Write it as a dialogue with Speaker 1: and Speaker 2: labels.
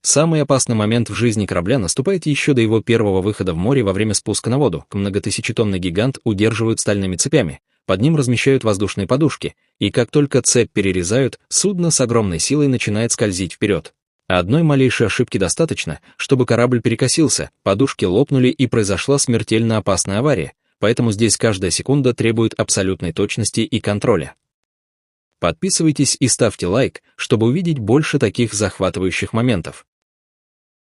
Speaker 1: Самый опасный момент в жизни корабля наступает еще до его первого выхода в море во время спуска на воду. Многотысячетонный гигант удерживают стальными цепями, под ним размещают воздушные подушки, и как только цепь перерезают, судно с огромной силой начинает скользить вперед. Одной малейшей ошибки достаточно, чтобы корабль перекосился, подушки лопнули и произошла смертельно опасная авария, поэтому здесь каждая секунда требует абсолютной точности и контроля. Подписывайтесь и ставьте лайк, чтобы увидеть больше таких захватывающих моментов.